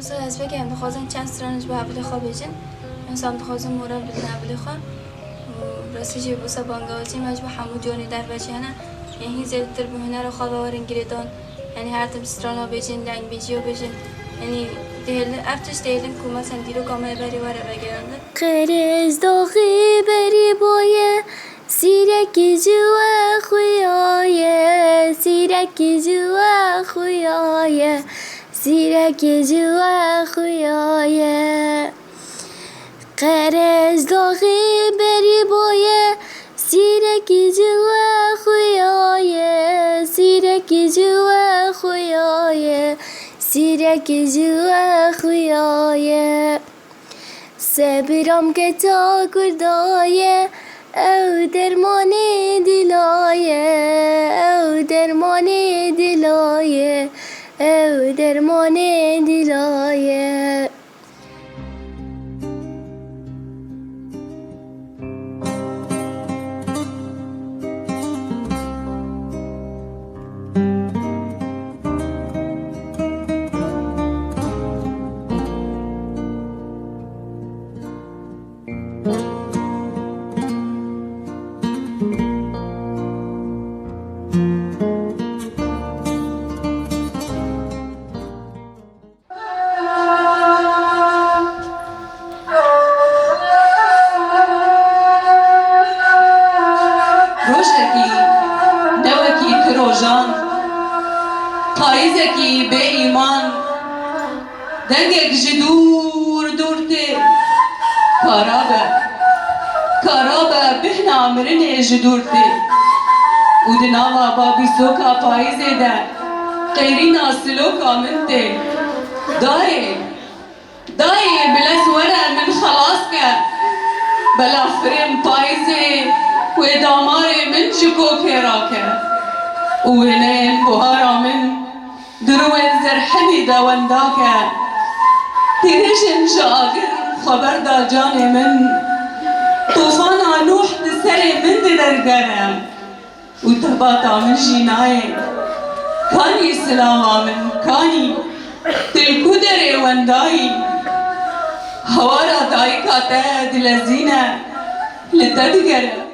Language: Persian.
مثلا از بگم بخوازن چند سرانش به حبل خواه بیجن مثلا بخوازن مورا بدن حبل خواه راستی جی بوسا بانگاوزی مجبور حمود جانی در بچه هنه یعنی زیادتر به هنر خواه وارن گریدان یعنی هر تم سترانا بیجن لنگ بیجیو بیجن یعنی افتش دیلن که مثلا دیرو کامل بری واره بگیرنده قرز داغی بری بایه سیرکی جوا خویایه سیرکی جوا خویایه سیرکی جوا خویایه قرز داغی بری بایه سیرکی جوا خویایه سیرکی جوا خویایه سیرکی جوا خویایه سبرم که تا کردایه او درمانی دلایه او درمانی دلایه او درمانی دلایه پاییزکی به ایمان دنگک جدور دورته کارابه بهنا مرن جدورته و دناوا بابی سوکا پاییزه ده قیرینا سلوکا منته دایه بلا سوره من خلاص که بلا فرم پاییزه و داماره من جکو کراکه و هنین بوهارا من دروين زرحني دا ونداكا تيريشن شاغر خبر دا جاني من طوفانا نوح دسري من دي درقانا وتباتا من جيناي كاني سلاما من كاني تلكو دري ونداي هوارا دايكا تاد لزينة لتدقر